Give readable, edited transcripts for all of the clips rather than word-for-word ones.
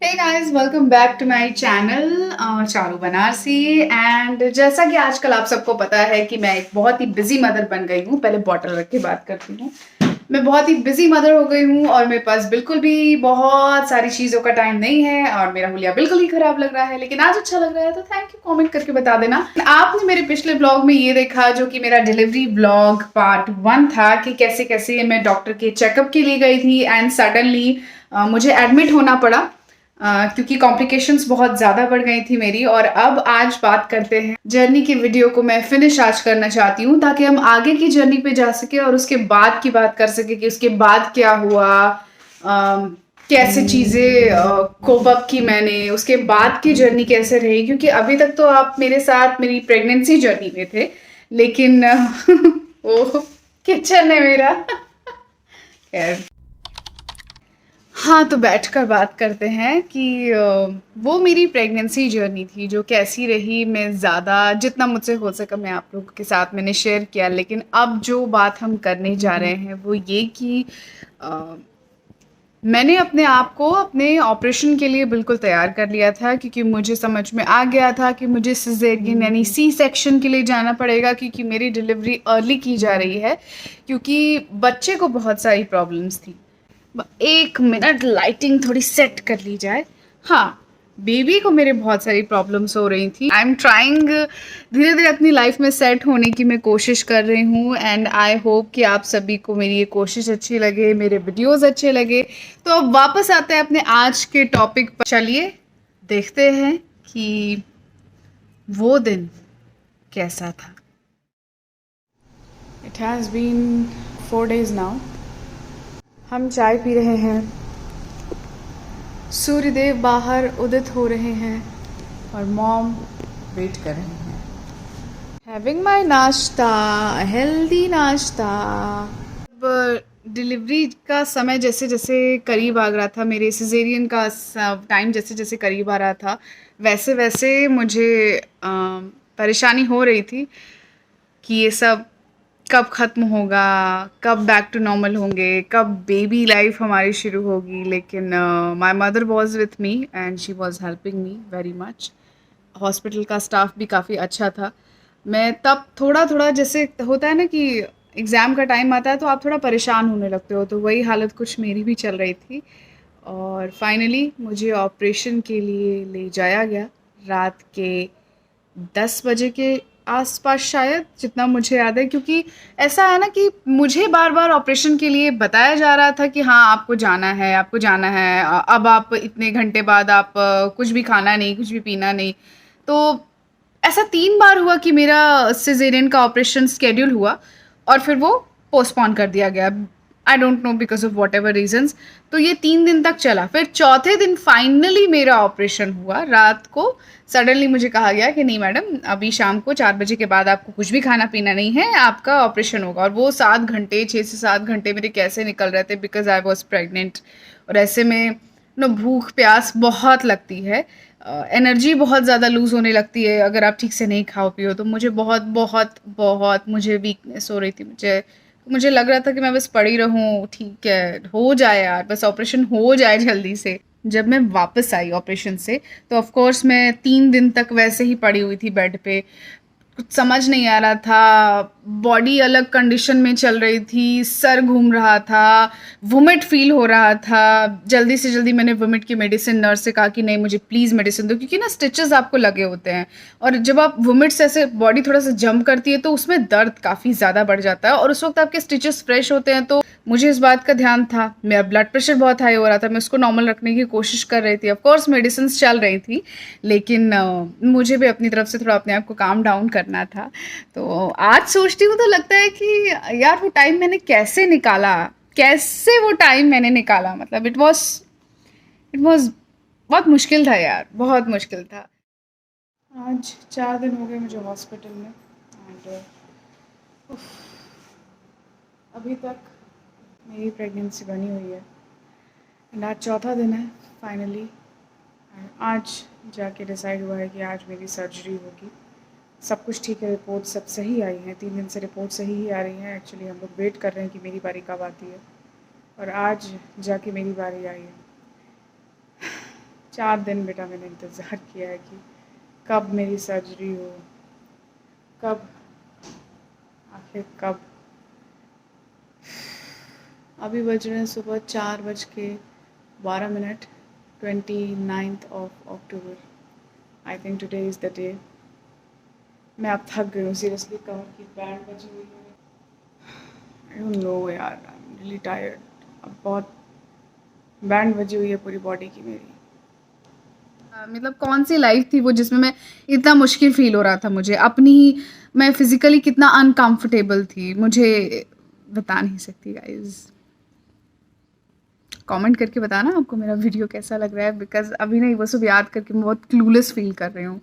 Hey guys, welcome back to my channel Charu Banarasi. And जैसा कि आजकल आप सबको पता है कि मैं एक बहुत ही बिजी मदर बन गई हूँ। पहले बॉटल रख के बात करती हूँ। मैं बहुत ही बिजी मदर हो गई हूँ और मेरे पास बिल्कुल भी बहुत सारी चीज़ों का टाइम नहीं है और मेरा हुलिया बिल्कुल ही खराब लग रहा है। लेकिन आज अच्छा लग रहा है तो थैंक यू, कमेंट करके बता देना। आपने मेरे पिछले ब्लॉग में ये देखा जो कि मेरा डिलीवरी ब्लॉग पार्ट 1 था कि कैसे कैसे मैं डॉक्टर के चेकअप के लिए गई थी एंड सडनली मुझे एडमिट होना पड़ा क्योंकि कॉम्प्लिकेशंस बहुत ज़्यादा बढ़ गई थी मेरी। और अब आज बात करते हैं जर्नी की। वीडियो को मैं फिनिश आज करना चाहती हूँ ताकि हम आगे की जर्नी पे जा सके और उसके बाद की बात कर सके कि उसके बाद क्या हुआ, कैसे चीज़ें कोप अप की मैंने, उसके बाद की जर्नी कैसे रही। क्योंकि अभी तक तो आप मेरे साथ मेरी प्रेगनेंसी जर्नी में थे, लेकिन वो किचन है मेरा। खैर, हाँ, तो बैठकर बात करते हैं कि वो मेरी प्रेगनेंसी जर्नी थी जो कैसी रही। मैं ज़्यादा जितना मुझसे हो सका मैं आप लोगों के साथ मैंने शेयर किया। लेकिन अब जो बात हम करने जा रहे हैं वो ये कि अ, मैंने अपने आप को अपने ऑपरेशन के लिए बिल्कुल तैयार कर लिया था क्योंकि मुझे समझ में आ गया था कि मुझे सिजेरियन यानी सी सेक्शन के लिए जाना पड़ेगा क्योंकि मेरी डिलीवरी अर्ली की जा रही है, क्योंकि बच्चे को बहुत सारी प्रॉब्लम्स थी। 1 मिनट लाइटिंग थोड़ी सेट कर ली जाए। हाँ, बेबी को मेरे बहुत सारी प्रॉब्लम्स हो रही थी। आई एम ट्राइंग धीरे धीरे अपनी लाइफ में सेट होने की मैं कोशिश कर रही हूँ एंड आई होप कि आप सभी को मेरी ये कोशिश अच्छी लगे, मेरे वीडियोस अच्छे लगे। तो अब वापस आते हैं अपने आज के टॉपिक पर। चलिए देखते हैं कि वो दिन कैसा था। It has been 4 days now. हम चाय पी रहे हैं, सूर्यदेव बाहर उदित हो रहे हैं और मॉम वेट कर रही हैं। हैविंग माय नाश्ता, हेल्दी नाश्ता। अब डिलीवरी का समय जैसे जैसे करीब आ रहा था, मेरे सिजेरियन का टाइम जैसे जैसे करीब आ रहा था, वैसे वैसे मुझे परेशानी हो रही थी कि ये सब कब ख़त्म होगा, कब बैक टू नॉर्मल होंगे, कब बेबी लाइफ हमारी शुरू होगी। लेकिन my mother was with me and she was helping me very much. Hospital का स्टाफ भी काफ़ी अच्छा था। मैं तब थोड़ा थोड़ा, जैसे होता है ना कि एग्ज़ाम का टाइम आता है तो आप थोड़ा परेशान होने लगते हो, तो वही हालत कुछ मेरी भी चल रही थी। और फाइनली मुझे ऑपरेशन के लिए ले जाया गया रात के 10 बजे के आसपास शायद, जितना मुझे याद है। क्योंकि ऐसा है ना कि मुझे बार बार ऑपरेशन के लिए बताया जा रहा था कि हाँ आपको जाना है, आपको जाना है, अब आप इतने घंटे बाद आप कुछ भी खाना नहीं, कुछ भी पीना नहीं। तो ऐसा 3 बार हुआ कि मेरा सिजेरियन का ऑपरेशन स्केड्यूल हुआ और फिर वो पोस्टपोन कर दिया गया। I don't know because of whatever reasons. तो ये 3 दिन तक चला। फिर चौथे दिन फाइनली मेरा ऑपरेशन हुआ रात को। सडनली मुझे कहा गया कि नहीं मैडम, अभी शाम को 4 बजे के बाद आपको कुछ भी खाना पीना नहीं है, आपका ऑपरेशन होगा। और वो 7 घंटे, 6 से 7 घंटे मेरे कैसे निकल रहे थे बिकॉज आई वॉज प्रेगनेंट। और ऐसे में नो भूख प्यास बहुत लगती है, एनर्जी बहुत ज़्यादा लूज़ होने लगती है अगर आप ठीक से नहीं खाओ पियो। तो मुझे बहुत बहुत बहुत मुझे वीकनेस हो रही थी। मुझे लग रहा था कि मैं बस पड़ी रहूं, ठीक है हो जाए यार, बस ऑपरेशन हो जाए जल्दी से। जब मैं वापस आई ऑपरेशन से तो ऑफ कोर्स मैं 3 दिन तक वैसे ही पड़ी हुई थी बेड पे। कुछ समझ नहीं आ रहा था, बॉडी अलग कंडीशन में चल रही थी, सर घूम रहा था, वोमिट फील हो रहा था। जल्दी से जल्दी मैंने वोमिट की मेडिसिन, नर्स से कहा कि नहीं मुझे प्लीज़ मेडिसिन दो, क्योंकि ना स्टिचेस आपको लगे होते हैं और जब आप वोमिट से ऐसे बॉडी थोड़ा सा जंप करती है तो उसमें दर्द काफ़ी ज़्यादा बढ़ जाता है और उस वक्त आपके स्टिचेस फ्रेश होते हैं। तो मुझे इस बात का ध्यान था, मेरा ब्लड प्रेशर बहुत हाई हो रहा था, मैं उसको नॉर्मल रखने की कोशिश कर रही थी। ऑफ कोर्स मेडिसिन चल रही थी, लेकिन मुझे भी अपनी तरफ से थोड़ा अपने आप को काम डाउन करना था। तो आज सोचती हूँ तो लगता है कि यार वो टाइम मैंने कैसे निकाला, कैसे वो टाइम मैंने निकाला। मतलब इट वॉज बहुत मुश्किल था यार, बहुत मुश्किल था। आज 4 दिन हो गए मुझे हॉस्पिटल में एंड अभी तक मेरी प्रेगनेंसी बनी हुई है एंड आज चौथा दिन है फाइनली। आज जाके डिसाइड हुआ है कि आज मेरी सर्जरी होगी। सब कुछ ठीक है, रिपोर्ट सब सही आई हैं, 3 दिन से रिपोर्ट सही ही आ रही हैं। एक्चुअली हम लोग वेट कर रहे हैं कि मेरी बारी कब आती है और आज जाके मेरी बारी आई है। 4 दिन बेटा मैंने इंतज़ार किया है कि कब मेरी सर्जरी हो, कब, आखिर कब। अभी बज रहे हैं सुबह 4:12, 29th of October। I think today is the day. मैं अब थक गई हूँ सीरियसली। कमर की बैंड बजी हुई है। आई डोंट नो यार, आई एम रियली टायर्ड। अब बहुत बैंड बजी हुई है पूरी बॉडी की मेरी। मतलब कौन सी लाइफ थी वो जिसमें मैं इतना मुश्किल फील हो रहा था मुझे अपनी ही, मैं फिजिकली कितना अनकंफर्टेबल थी, मुझे बता नहीं सकती गाइज। कमेंट करके बताना आपको मेरा वीडियो कैसा लग रहा है, बिकॉज अभी नहीं वो सब याद करके मैं बहुत क्लूलेस फील कर रही हूँ।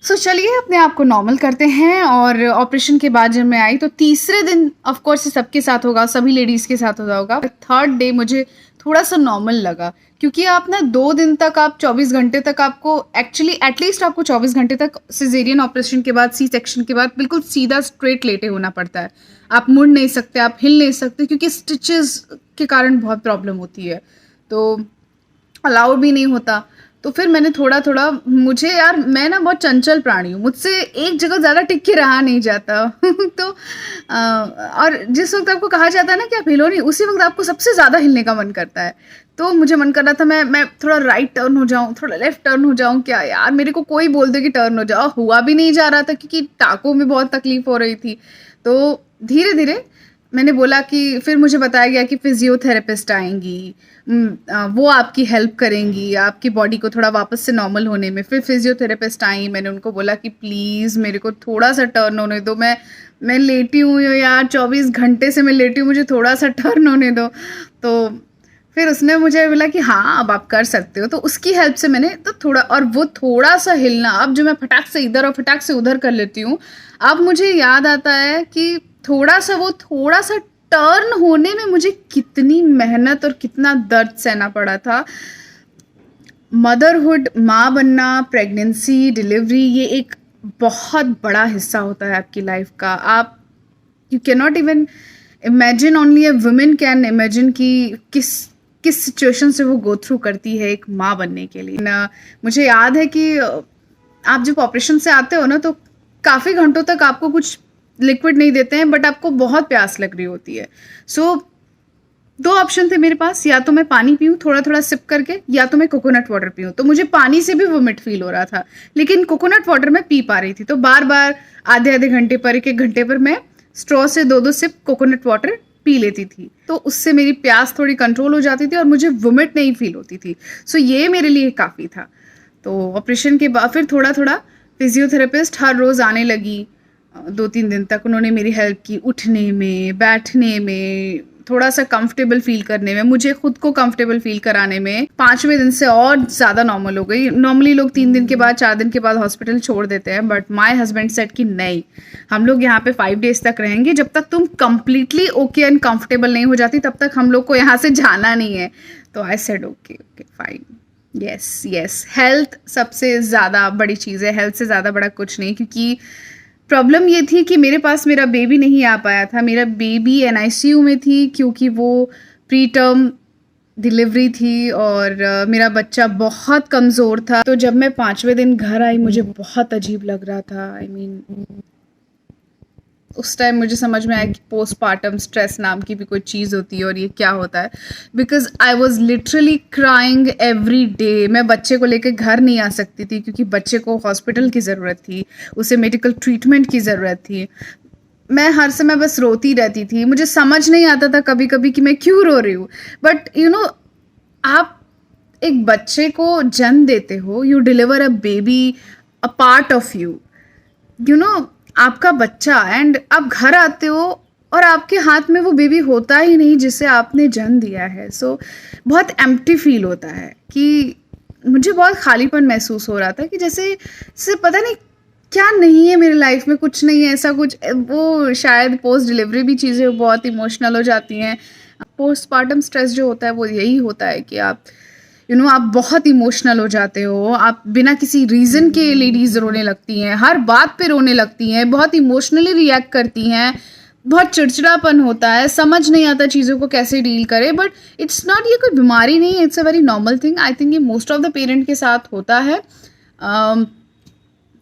सो चलिए अपने आप को नॉर्मल करते हैं। और ऑपरेशन के बाद जब मैं आई तो तीसरे दिन ऑफ कोर्स सबके साथ होगा, सभी लेडीज़ के साथ होगा। थर्ड डे मुझे थोड़ा सा नॉर्मल लगा, क्योंकि आप ना 2 दिन तक, आप 24 घंटे तक आपको एक्चुअली एटलीस्ट आपको 24 घंटे तक सिजेरियन ऑपरेशन के बाद, सी सेक्शन के बाद बिल्कुल सीधा स्ट्रेट लेटे होना पड़ता है। आप मुड़ नहीं सकते, आप हिल नहीं सकते, क्योंकि स्टिचेस के कारण बहुत प्रॉब्लम होती है, तो अलाउ भी नहीं होता। तो फिर मैंने थोड़ा थोड़ा, मुझे यार मैं ना बहुत चंचल प्राणी हूँ, मुझसे एक जगह ज़्यादा टिक के रहा नहीं जाता तो और जिस वक्त आपको कहा जाता है ना कि आप हिलो नहीं, उसी वक्त आपको सबसे ज़्यादा हिलने का मन करता है। तो मुझे मन कर रहा था मैं थोड़ा राइट टर्न हो जाऊँ, थोड़ा लेफ्ट टर्न हो जाऊँ, क्या यार मेरे को कोई बोल दे कि टर्न हो जाओ, हुआ भी नहीं जा रहा था क्योंकि टाँकों में बहुत तकलीफ हो रही थी। तो धीरे धीरे मैंने बोला कि फिर मुझे बताया गया कि फिजियोथेरेपिस्ट आएंगी, वो आपकी हेल्प करेंगी आपकी बॉडी को थोड़ा वापस से नॉर्मल होने में। फिर फिजियोथेरेपिस्ट आई, मैंने उनको बोला कि प्लीज़ मेरे को थोड़ा सा टर्न होने दो, मैं लेटी हुई हूँ यार, 24 घंटे से मैं लेटी हूँ, मुझे थोड़ा सा टर्न होने दो। तो फिर उसने मुझे बोला कि हाँ अब आप कर सकते हो। तो उसकी हेल्प से मैंने तो थोड़ा, और वो थोड़ा सा हिलना, अब जो मैं फटाक से इधर और फटाक से उधर कर लेती हूँ, अब मुझे याद आता है कि थोड़ा सा टर्न होने में मुझे कितनी मेहनत और कितना दर्द सहना पड़ा था। मदरहुड, माँ बनना, प्रेगनेंसी, डिलीवरी, ये एक बहुत बड़ा हिस्सा होता है आपकी लाइफ का। आप you can not even imagine, only a women can imagine कि किस सिचुएशन से वो गो थ्रू करती है एक माँ बनने के लिए ना। मुझे याद है कि आप जब ऑपरेशन से आते हो ना, तो काफ़ी घंटों तक आपको कुछ लिक्विड नहीं देते हैं, बट आपको बहुत प्यास लग रही होती है। सो 2 ऑप्शन थे मेरे पास, या तो मैं पानी पीऊँ थोड़ा थोड़ा सिप करके, या तो मैं कोकोनट वाटर पीऊँ। तो मुझे पानी से भी वोमिट फील हो रहा था, लेकिन कोकोनट वाटर मैं पी पा रही थी। तो बार बार आधे घंटे पर, 1 घंटे पर मैं स्ट्रॉ से 2 सिप कोकोनट वाटर पी लेती थी, तो उससे मेरी प्यास थोड़ी कंट्रोल हो जाती थी और मुझे वोमिट नहीं फील होती थी। सो ये मेरे लिए काफ़ी था। तो ऑपरेशन के बाद फिर थोड़ा थोड़ा फिजियोथेरेपिस्ट हर रोज़ आने लगी। 2-3 दिन तक उन्होंने मेरी हेल्प की, उठने में, बैठने में, थोड़ा सा कंफर्टेबल फील करने में, मुझे खुद को कंफर्टेबल फील कराने में। 5वें दिन से और ज़्यादा नॉर्मल हो गई। नॉर्मली लोग 3 दिन के बाद, 4 दिन के बाद हॉस्पिटल छोड़ देते हैं, बट माय हस्बैंड सेड कि नहीं, हम लोग यहाँ पे 5 डेज तक रहेंगे, जब तक तुम कंप्लीटली ओके एंड कंफर्टेबल नहीं हो जाती तब तक हम लोग को यहाँ से जाना नहीं है। तो I said okay fine, yes, health सबसे ज़्यादा बड़ी चीज़ है, हेल्थ से ज़्यादा बड़ा कुछ नहीं। क्योंकि प्रॉब्लम ये थी कि मेरे पास मेरा बेबी नहीं आ पाया था। मेरा बेबी NICU में थी, क्योंकि वो प्री टर्म डिलीवरी थी और मेरा बच्चा बहुत कमज़ोर था। तो जब मैं 5वें दिन घर आई, मुझे बहुत अजीब लग रहा था। आई मीन उस टाइम मुझे समझ में आया कि पोस्टपार्टम स्ट्रेस नाम की भी कोई चीज़ होती है और ये क्या होता है। Because I was literally crying every day. मैं बच्चे को लेकर घर नहीं आ सकती थी, क्योंकि बच्चे को हॉस्पिटल की ज़रूरत थी, उसे मेडिकल ट्रीटमेंट की ज़रूरत थी। मैं हर समय बस रोती रहती थी। मुझे समझ नहीं आता था कभी कभी कि मैं क्यों रो रही हूँ। बट यू नो, आप एक बच्चे को जन्म देते हो, you deliver a baby, a part of you, you know, आपका बच्चा, एंड आप घर आते हो और आपके हाथ में वो बेबी होता ही नहीं जिसे आपने जन्म दिया है। सो बहुत एम्प्टी फील होता है कि मुझे बहुत खालीपन महसूस हो रहा था, कि जैसे पता नहीं क्या नहीं है मेरी लाइफ में, कुछ नहीं है ऐसा कुछ। वो शायद पोस्ट डिलीवरी भी चीज़ें बहुत इमोशनल हो जाती हैं। पोस्टपार्टम स्ट्रेस जो होता है वो यही होता है कि आप आप बहुत इमोशनल हो जाते हो। आप बिना किसी रीज़न के लेडीज़ रोने लगती हैं, हर बात पे रोने लगती हैं, बहुत इमोशनली रिएक्ट करती हैं। बहुत चिड़चिड़ापन होता है, समझ नहीं आता चीज़ों को कैसे डील करें, बट इट्स नॉट, ये कोई बीमारी नहीं है, it's a very normal thing. I think ये मोस्ट ऑफ द पेरेंट के साथ होता है,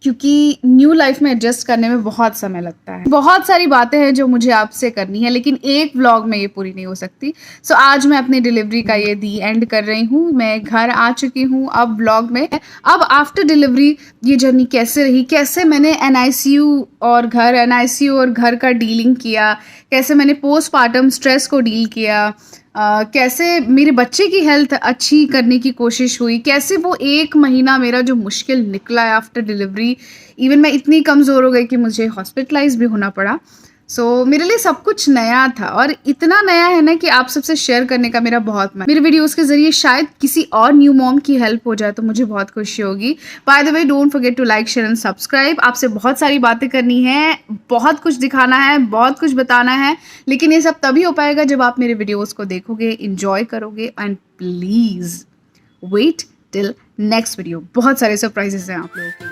क्योंकि न्यू लाइफ में एडजस्ट करने में बहुत समय लगता है। बहुत सारी बातें हैं जो मुझे आपसे करनी है, लेकिन एक व्लॉग में ये पूरी नहीं हो सकती। सो आज मैं अपनी डिलीवरी का ये दी एंड कर रही हूँ। मैं घर आ चुकी हूँ अब व्लॉग में। अब आफ्टर डिलीवरी ये जर्नी कैसे रही, कैसे मैंने NICU और घर का डीलिंग किया, कैसे मैंने पोस्टपार्टम स्ट्रेस को डील किया, कैसे मेरे बच्चे की हेल्थ अच्छी करने की कोशिश हुई, कैसे वो 1 महीना मेरा जो मुश्किल निकला है आफ्टर डिलीवरी, इवन मैं इतनी कमज़ोर हो गई कि मुझे हॉस्पिटलाइज भी होना पड़ा। सो मेरे लिए सब कुछ नया था, और इतना नया है ना कि आप सबसे शेयर करने का मेरा बहुत मन। मेरे वीडियोस के जरिए शायद किसी और न्यू मॉम की हेल्प हो जाए तो मुझे बहुत खुशी होगी। By the way, don't forget to like, share and subscribe. आपसे बहुत सारी बातें करनी है, बहुत कुछ दिखाना है, बहुत कुछ बताना है, लेकिन ये सब तभी हो पाएगा जब आप मेरे वीडियोज़ को देखोगे, इंजॉय करोगे, and please wait till next video. बहुत सारे सरप्राइजेस हैं आप लोगों के लिए।